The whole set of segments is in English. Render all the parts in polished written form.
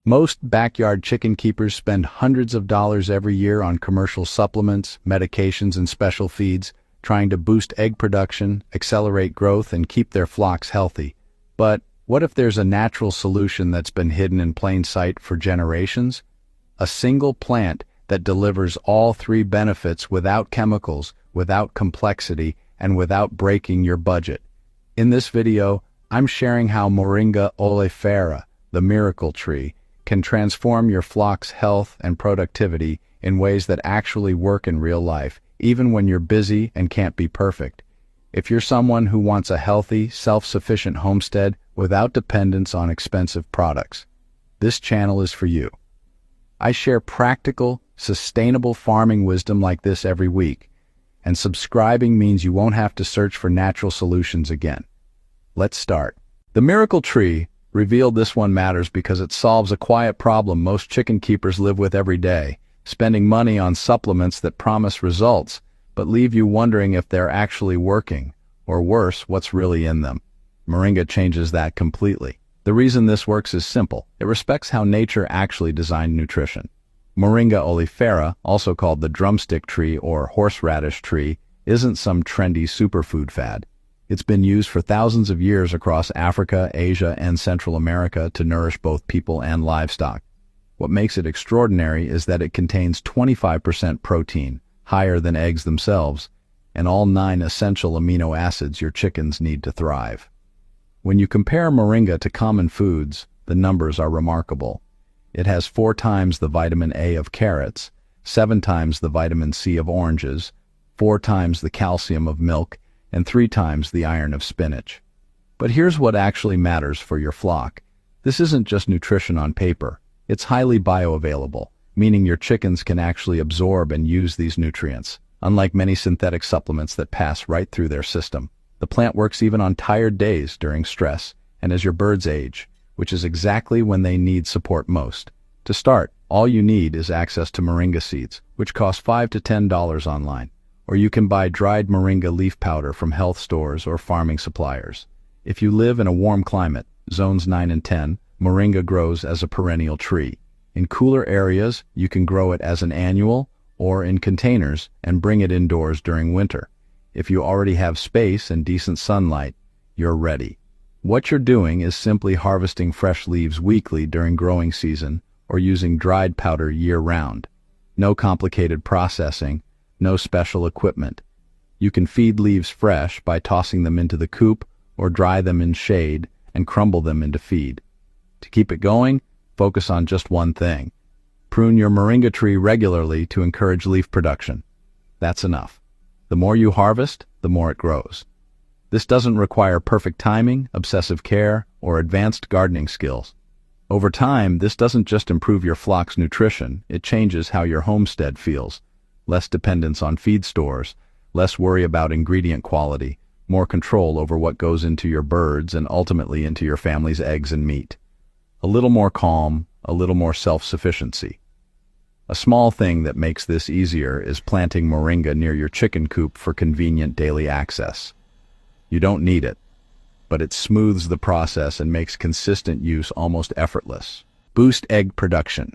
Most backyard chicken keepers spend hundreds of dollars every year on commercial supplements, medications, and special feeds, trying to boost egg production, accelerate growth, and keep their flocks healthy. But what if there's a natural solution that's been hidden in plain sight for generations? A single plant that delivers all three benefits without chemicals, without complexity, and without breaking your budget. In this video, I'm sharing how Moringa oleifera, the miracle tree, can transform your flock's health and productivity in ways that actually work in real life, even when you're busy and can't be perfect. If you're someone who wants a healthy, self-sufficient homestead without dependence on expensive products, this channel is for you. I share practical, sustainable farming wisdom like this every week, and subscribing means you won't have to search for natural solutions again. Let's start. The miracle tree revealed this one matters because it solves a quiet problem most chicken keepers live with every day, spending money on supplements that promise results, but leave you wondering if they're actually working, or worse, what's really in them. Moringa changes that completely. The reason this works is simple. It respects how nature actually designed nutrition. Moringa oleifera, also called the drumstick tree or horseradish tree, isn't some trendy superfood fad. It's been used for thousands of years across Africa, Asia, and Central America to nourish both people and livestock. What makes it extraordinary is that it contains 25% protein, higher than eggs themselves, and all 9 essential amino acids your chickens need to thrive. When you compare moringa to common foods, the numbers are remarkable. It has 4 times the vitamin A of carrots, 7 times the vitamin C of oranges, 4 times the calcium of milk, and 3 times the iron of spinach. But here's what actually matters for your flock. This isn't just nutrition on paper. It's highly bioavailable, meaning your chickens can actually absorb and use these nutrients, unlike many synthetic supplements that pass right through their system. The plant works even on tired days during stress and as your birds age, which is exactly when they need support most. To start, all you need is access to moringa seeds, which cost $5 to $10 online. Or you can buy dried moringa leaf powder from health stores or farming suppliers. If you live in a warm climate, zones 9 and 10, moringa grows as a perennial tree. In cooler areas, you can grow it as an annual or in containers and bring it indoors during winter. If you already have space and decent sunlight, you're ready. What you're doing is simply harvesting fresh leaves weekly during growing season or using dried powder year-round. No complicated processing, no special equipment. You can feed leaves fresh by tossing them into the coop or dry them in shade and crumble them into feed. To keep it going, focus on just one thing. Prune your moringa tree regularly to encourage leaf production. That's enough. The more you harvest, the more it grows. This doesn't require perfect timing, obsessive care, or advanced gardening skills. Over time, this doesn't just improve your flock's nutrition, it changes how your homestead feels. Less dependence on feed stores, less worry about ingredient quality, more control over what goes into your birds and ultimately into your family's eggs and meat. A little more calm, a little more self-sufficiency. A small thing that makes this easier is planting moringa near your chicken coop for convenient daily access. You don't need it, but it smooths the process and makes consistent use almost effortless. Boost egg production.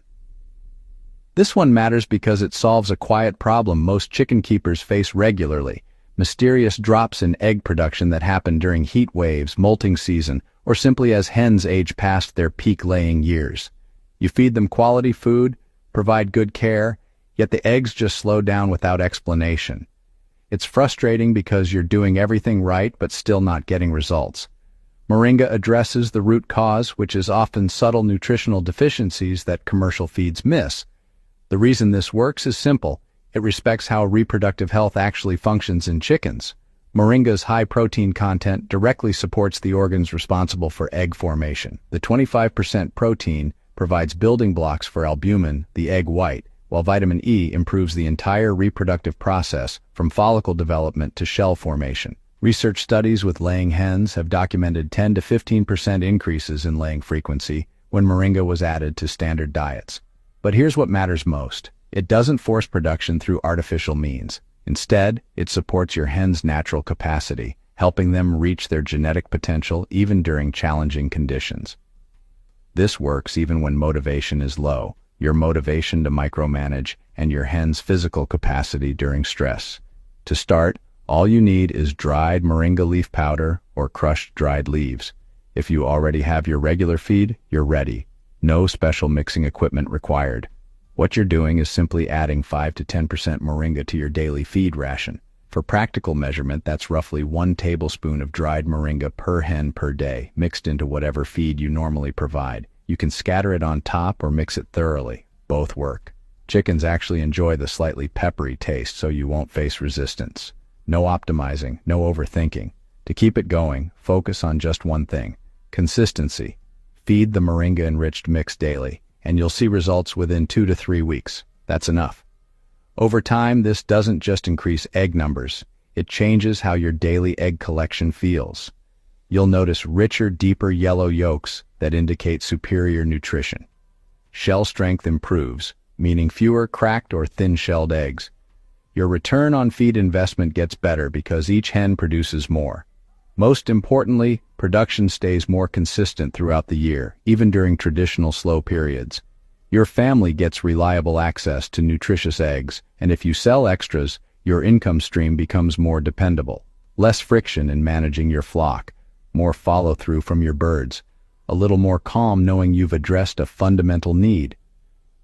This one matters because it solves a quiet problem most chicken keepers face regularly: mysterious drops in egg production that happen during heat waves, molting season, or simply as hens age past their peak laying years. You feed them quality food, provide good care, yet the eggs just slow down without explanation. It's frustrating because you're doing everything right but still not getting results. Moringa addresses the root cause, which is often subtle nutritional deficiencies that commercial feeds miss. The reason this works is simple. It respects how reproductive health actually functions in chickens. Moringa's high protein content directly supports the organs responsible for egg formation. The 25% protein provides building blocks for albumin, the egg white, while vitamin E improves the entire reproductive process from follicle development to shell formation. Research studies with laying hens have documented 10 to 15% increases in laying frequency when moringa was added to standard diets. But here's what matters most. It doesn't force production through artificial means. Instead, it supports your hen's natural capacity, helping them reach their genetic potential even during challenging conditions. This works even when motivation is low, your motivation to micromanage and your hen's physical capacity during stress. To start, all you need is dried moringa leaf powder or crushed dried leaves. If you already have your regular feed, you're ready. No special mixing equipment required. What you're doing is simply adding 5 to 10% moringa to your daily feed ration. For practical measurement, that's roughly 1 tablespoon of dried moringa per hen per day, mixed into whatever feed you normally provide. You can scatter it on top or mix it thoroughly. Both work. Chickens actually enjoy the slightly peppery taste, so you won't face resistance. No optimizing, no overthinking. To keep it going, focus on just one thing: consistency. Feed the moringa-enriched mix daily, and you'll see results within 2 to 3 weeks. That's enough. Over time, this doesn't just increase egg numbers, it changes how your daily egg collection feels. You'll notice richer, deeper yellow yolks that indicate superior nutrition. Shell strength improves, meaning fewer cracked or thin-shelled eggs. Your return on feed investment gets better because each hen produces more. Most importantly, production stays more consistent throughout the year, even during traditional slow periods. Your family gets reliable access to nutritious eggs, and if you sell extras, your income stream becomes more dependable. Less friction in managing your flock, more follow-through from your birds, a little more calm knowing you've addressed a fundamental need.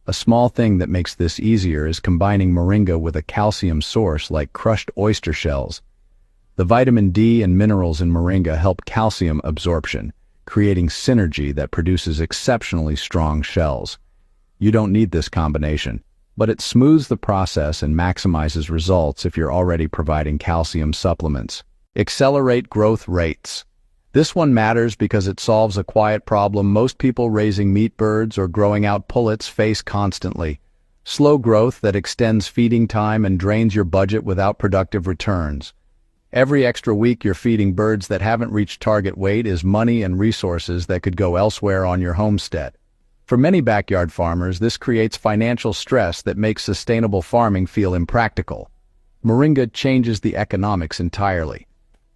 A small thing that makes this easier is combining moringa with a calcium source like crushed oyster shells. The vitamin D and minerals in moringa help calcium absorption, creating synergy that produces exceptionally strong shells. You don't need this combination, but it smooths the process and maximizes results if you're already providing calcium supplements. Accelerate growth rates. This one matters because it solves a quiet problem most people raising meat birds or growing out pullets face constantly: slow growth that extends feeding time and drains your budget without productive returns. Every extra week you're feeding birds that haven't reached target weight is money and resources that could go elsewhere on your homestead. For many backyard farmers, this creates financial stress that makes sustainable farming feel impractical. Moringa changes the economics entirely.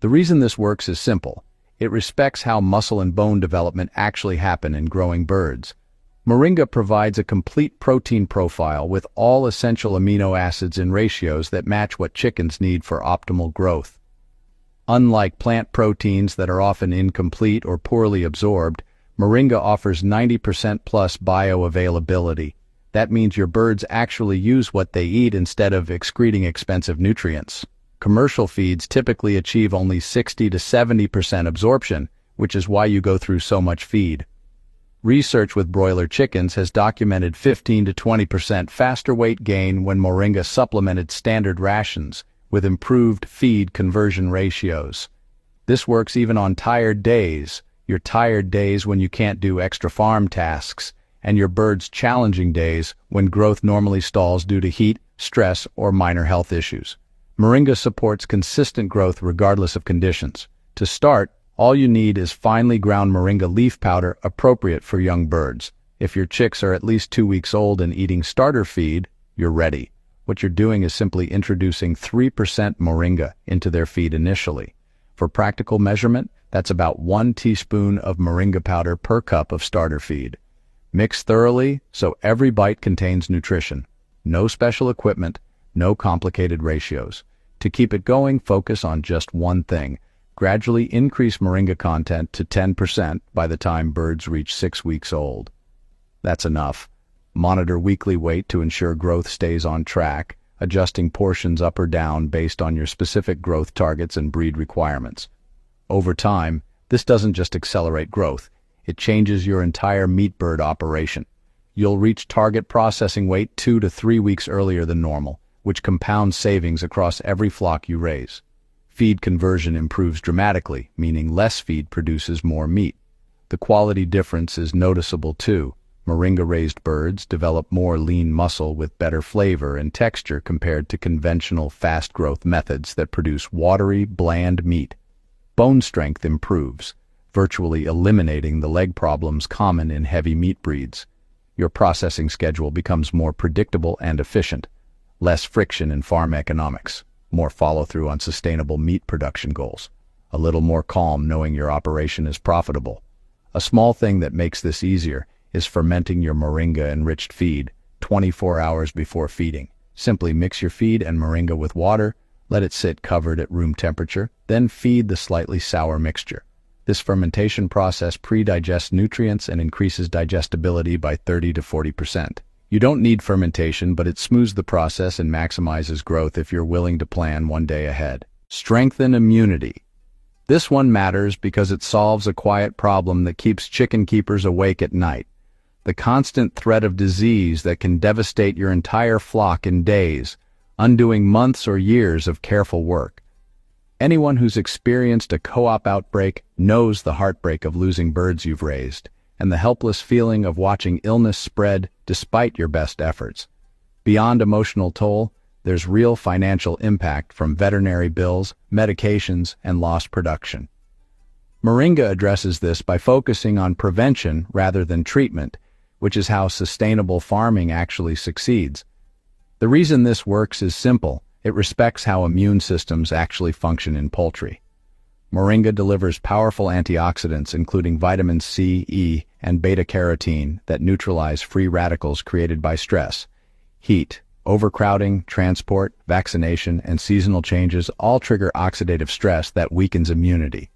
The reason this works is simple. It respects how muscle and bone development actually happen in growing birds. Moringa provides a complete protein profile with all essential amino acids in ratios that match what chickens need for optimal growth. Unlike plant proteins that are often incomplete or poorly absorbed, moringa offers 90% plus bioavailability. That means your birds actually use what they eat instead of excreting expensive nutrients. Commercial feeds typically achieve only 60 to 70% absorption, which is why you go through so much feed. Research with broiler chickens has documented 15 to 20% faster weight gain when moringa supplemented standard rations, with improved feed conversion ratios. This works even on tired days, your tired days when you can't do extra farm tasks, and your birds' challenging days when growth normally stalls due to heat, stress, or minor health issues. Moringa supports consistent growth regardless of conditions. To start, all you need is finely ground moringa leaf powder appropriate for young birds. If your chicks are at least 2 weeks old and eating starter feed, you're ready. What you're doing is simply introducing 3% moringa into their feed initially. For practical measurement, that's about 1 teaspoon of moringa powder per cup of starter feed. Mix thoroughly so every bite contains nutrition. No special equipment, no complicated ratios. To keep it going, focus on just one thing. Gradually increase moringa content to 10% by the time birds reach 6 weeks old. That's enough. Monitor weekly weight to ensure growth stays on track, adjusting portions up or down based on your specific growth targets and breed requirements. Over time, this doesn't just accelerate growth, it changes your entire meat bird operation. You'll reach target processing weight 2 to 3 weeks earlier than normal, which compounds savings across every flock you raise. Feed conversion improves dramatically, meaning less feed produces more meat. The quality difference is noticeable too. Moringa-raised birds develop more lean muscle with better flavor and texture compared to conventional fast-growth methods that produce watery, bland meat. Bone strength improves, virtually eliminating the leg problems common in heavy meat breeds. Your processing schedule becomes more predictable and efficient. Less friction in farm economics, more follow-through on sustainable meat production goals. A little more calm knowing your operation is profitable. A small thing that makes this easier is fermenting your moringa-enriched feed 24 hours before feeding. Simply mix your feed and moringa with water, let it sit covered at room temperature, then feed the slightly sour mixture. This fermentation process pre-digests nutrients and increases digestibility by 30 to 40%. You don't need fermentation, but it smooths the process and maximizes growth if you're willing to plan one day ahead. Strengthen immunity. This one matters because it solves a quiet problem that keeps chicken keepers awake at night. The constant threat of disease that can devastate your entire flock in days, undoing months or years of careful work. Anyone who's experienced a co-op outbreak knows the heartbreak of losing birds you've raised, and the helpless feeling of watching illness spread despite your best efforts. Beyond emotional toll, there's real financial impact from veterinary bills, medications, and lost production. Moringa addresses this by focusing on prevention rather than treatment, which is how sustainable farming actually succeeds. The reason this works is simple. It respects how immune systems actually function in poultry. Moringa delivers powerful antioxidants including vitamins C, E, and beta-carotene that neutralize free radicals created by stress. Heat, overcrowding, transport, vaccination, and seasonal changes all trigger oxidative stress that weakens immunity.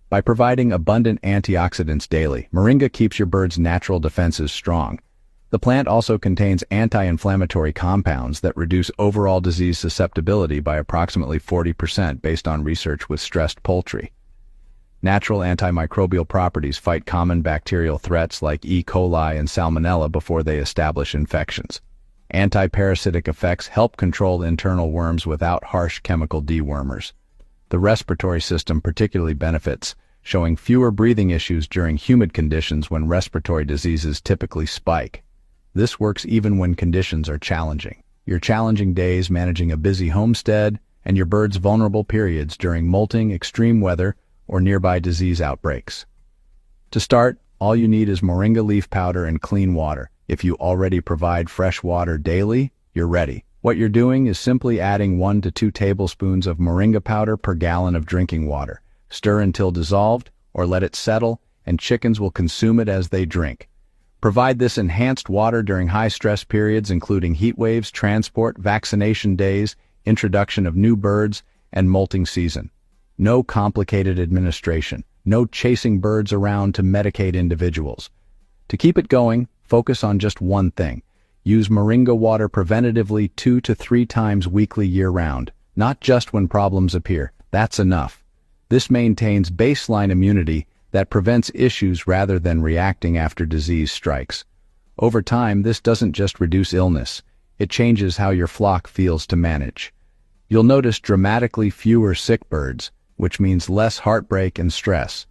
By providing abundant antioxidants daily, moringa keeps your bird's natural defenses strong. The plant also contains anti-inflammatory compounds that reduce overall disease susceptibility by approximately 40% based on research with stressed poultry. Natural antimicrobial properties fight common bacterial threats like E. coli and Salmonella before they establish infections. Anti-parasitic effects help control internal worms without harsh chemical dewormers. The respiratory system particularly benefits, showing fewer breathing issues during humid conditions when respiratory diseases typically spike. This works even when conditions are challenging. Your challenging days managing a busy homestead, and your bird's vulnerable periods during molting, extreme weather, or nearby disease outbreaks. To start, all you need is moringa leaf powder and clean water. If you already provide fresh water daily, you're ready. What you're doing is simply adding 1 to 2 tablespoons of moringa powder per gallon of drinking water. Stir until dissolved, or let it settle, and chickens will consume it as they drink. Provide this enhanced water during high-stress periods including heat waves, transport, vaccination days, introduction of new birds, and molting season. No complicated administration, no chasing birds around to medicate individuals. To keep it going, focus on just one thing. Use moringa water preventatively 2 to 3 times weekly year-round, not just when problems appear. That's enough. This maintains baseline immunity that prevents issues rather than reacting after disease strikes. Over time, this doesn't just reduce illness, it changes how your flock feels to manage. You'll notice dramatically fewer sick birds, which means less heartbreak and stress.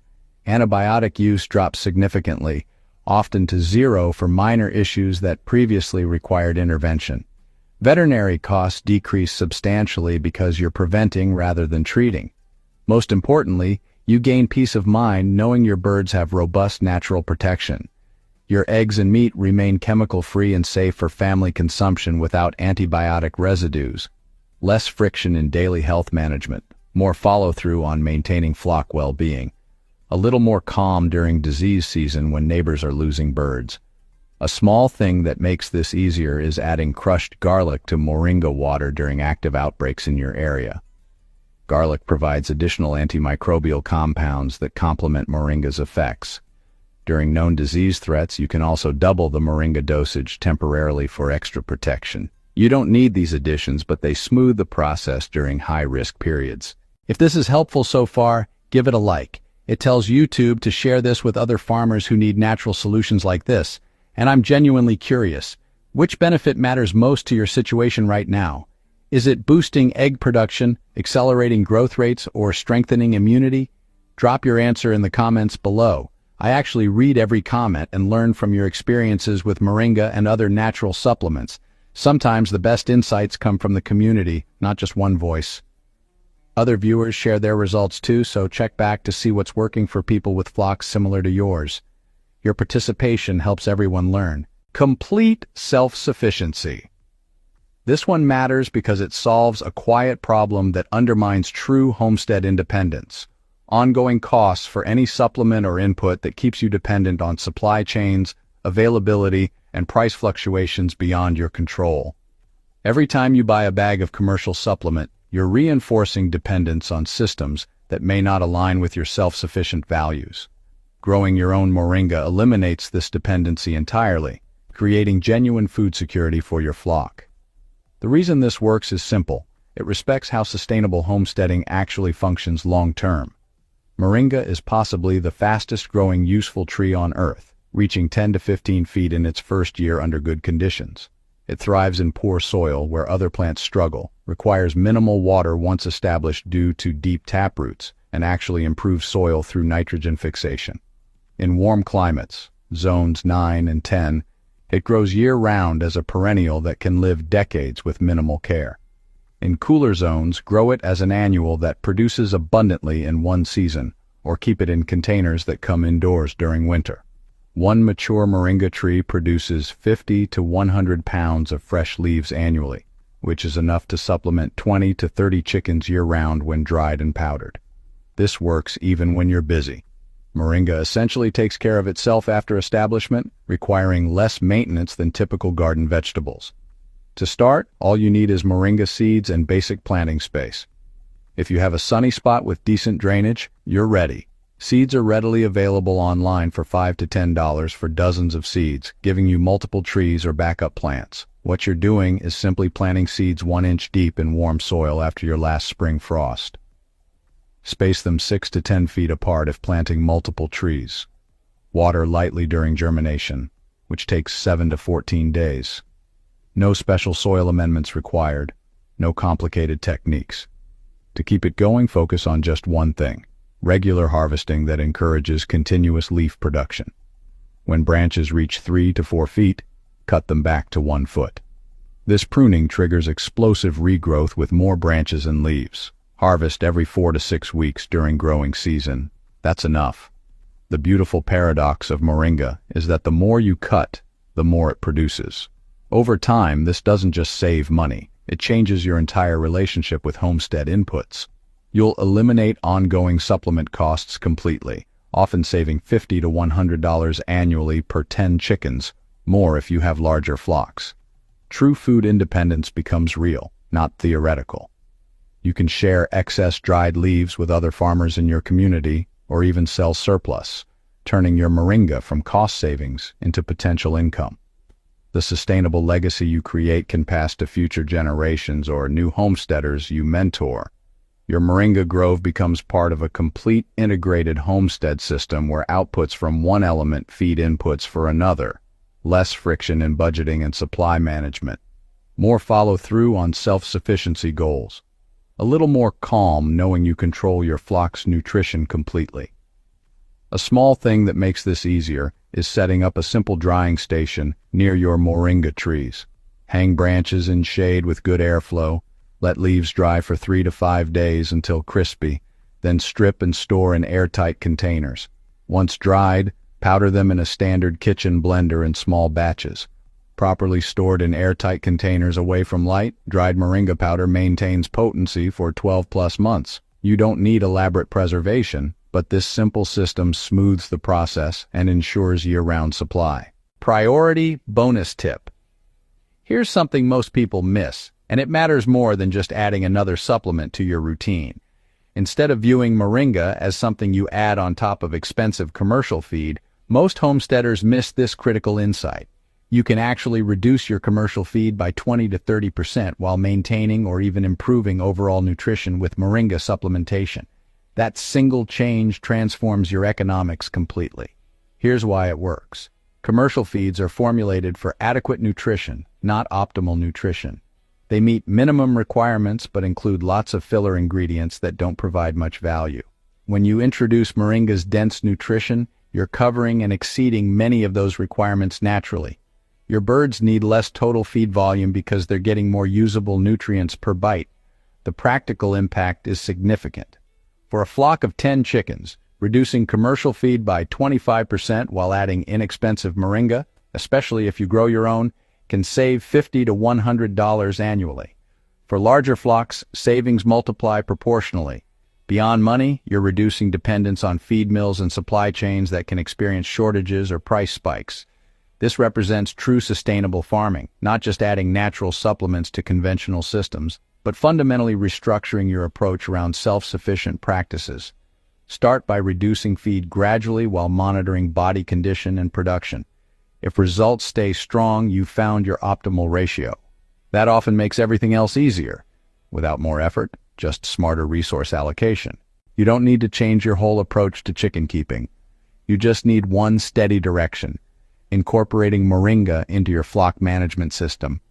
Antibiotic use drops significantly, often to 0 for minor issues that previously required intervention. Veterinary costs decrease substantially because you're preventing rather than treating. Most importantly, you gain peace of mind knowing your birds have robust natural protection. Your eggs and meat remain chemical-free and safe for family consumption without antibiotic residues. Less friction in daily health management, more follow-through on maintaining flock well-being. A little more calm during disease season when neighbors are losing birds. A small thing that makes this easier is adding crushed garlic to moringa water during active outbreaks in your area. Garlic provides additional antimicrobial compounds that complement moringa's effects. During known disease threats, you can also double the moringa dosage temporarily for extra protection. You don't need these additions, but they smooth the process during high-risk periods. If this is helpful so far, give it a like. It tells YouTube to share this with other farmers who need natural solutions like this. And I'm genuinely curious, which benefit matters most to your situation right now? Is it boosting egg production, accelerating growth rates, or strengthening immunity? Drop your answer in the comments below. I actually read every comment and learn from your experiences with moringa and other natural supplements. Sometimes the best insights come from the community, not just one voice. Other viewers share their results too, so check back to see what's working for people with flocks similar to yours. Your participation helps everyone learn. Complete self-sufficiency. This one matters because it solves a quiet problem that undermines true homestead independence. ongoing costs for any supplement or input that keeps you dependent on supply chains, availability, and price fluctuations beyond your control. Every time you buy a bag of commercial supplement, you're reinforcing dependence on systems that may not align with your self-sufficient values. Growing your own moringa eliminates this dependency entirely, creating genuine food security for your flock. The reason this works is simple. It respects how sustainable homesteading actually functions long-term. Moringa is possibly the fastest-growing useful tree on Earth, reaching 10 to 15 feet in its first year under good conditions. It thrives in poor soil where other plants struggle, requires minimal water once established due to deep taproots, and actually improves soil through nitrogen fixation. In warm climates, zones 9 and 10, it grows year-round as a perennial that can live decades with minimal care. In cooler zones, grow it as an annual that produces abundantly in one season, or keep it in containers that come indoors during winter. One mature moringa tree produces 50 to 100 pounds of fresh leaves annually, which is enough to supplement 20 to 30 chickens year-round when dried and powdered. This works even when you're busy. Moringa essentially takes care of itself after establishment, requiring less maintenance than typical garden vegetables. To start, all you need is moringa seeds and basic planting space. If you have a sunny spot with decent drainage, you're ready. Seeds are readily available online for $5 to $10 for dozens of seeds, giving you multiple trees or backup plants. What you're doing is simply planting seeds 1 inch deep in warm soil after your last spring frost. Space them 6 to 10 feet apart if planting multiple trees. Water lightly during germination, which takes 7 to 14 days. No special soil amendments required, no complicated techniques. To keep it going, focus on just one thing: regular harvesting that encourages continuous leaf production. When branches reach 3 to 4 feet, cut them back to 1 foot. This pruning triggers explosive regrowth with more branches and leaves. Harvest every 4 to 6 weeks during growing season. That's enough. The beautiful paradox of moringa is that the more you cut, the more it produces. Over time, this doesn't just save money, it changes your entire relationship with homestead inputs. You'll eliminate ongoing supplement costs completely, often saving $50 to $100 annually per 10 chickens, more if you have larger flocks. True food independence becomes real, not theoretical. You can share excess dried leaves with other farmers in your community, or even sell surplus, turning your moringa from cost savings into potential income. The sustainable legacy you create can pass to future generations or new homesteaders you mentor. Your moringa grove becomes part of a complete integrated homestead system where outputs from one element feed inputs for another. Less friction in budgeting and supply management. More follow-through on self-sufficiency goals. A little more calm knowing you control your flock's nutrition completely. A small thing that makes this easier is setting up a simple drying station near your moringa trees. Hang branches in shade with good airflow. Let leaves dry for 3 to 5 days until crispy, then strip and store in airtight containers. Once dried, powder them in a standard kitchen blender in small batches. Properly stored in airtight containers away from light, dried moringa powder maintains potency for 12+ months. You don't need elaborate preservation, but this simple system smooths the process and ensures year-round supply. Priority bonus tip. Here's something most people miss, and it matters more than just adding another supplement to your routine. Instead of viewing moringa as something you add on top of expensive commercial feed, most homesteaders miss this critical insight. You can actually reduce your commercial feed by 20 to 30% while maintaining or even improving overall nutrition with moringa supplementation. That single change transforms your economics completely. Here's why it works. Commercial feeds are formulated for adequate nutrition, not optimal nutrition. They meet minimum requirements but include lots of filler ingredients that don't provide much value. When you introduce moringa's dense nutrition, you're covering and exceeding many of those requirements naturally. Your birds need less total feed volume because they're getting more usable nutrients per bite. The practical impact is significant. For a flock of 10 chickens, reducing commercial feed by 25% while adding inexpensive moringa, especially if you grow your own, can save $50 to $100 annually. For larger flocks, savings multiply proportionally. Beyond money, you're reducing dependence on feed mills and supply chains that can experience shortages or price spikes. This represents true sustainable farming, not just adding natural supplements to conventional systems, but fundamentally restructuring your approach around self-sufficient practices. Start by reducing feed gradually while monitoring body condition and production. If results stay strong, you've found your optimal ratio. That often makes everything else easier. Without more effort, just smarter resource allocation. You don't need to change your whole approach to chicken keeping. You just need one steady direction, incorporating moringa into your flock management system.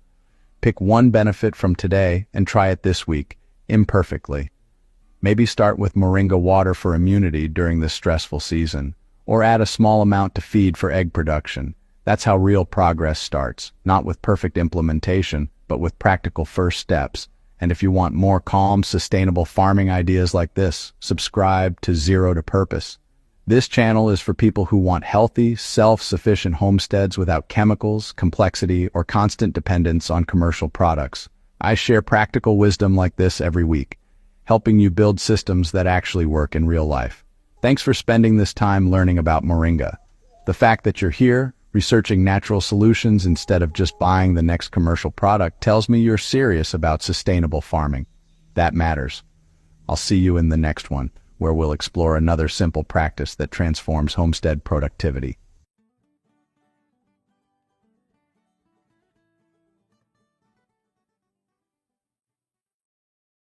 Pick one benefit from today and try it this week, imperfectly. Maybe start with moringa water for immunity during this stressful season, or add a small amount to feed for egg production. That's how real progress starts, not with perfect implementation, but with practical first steps. And if you want more calm, sustainable farming ideas like this, subscribe to Zero to Purpose. This channel is for people who want healthy, self-sufficient homesteads without chemicals, complexity, or constant dependence on commercial products. I share practical wisdom like this every week, helping you build systems that actually work in real life. Thanks for spending this time learning about moringa. The fact that you're here, researching natural solutions instead of just buying the next commercial product, tells me you're serious about sustainable farming. That matters. I'll see you in the next one, where we'll explore another simple practice that transforms homestead productivity.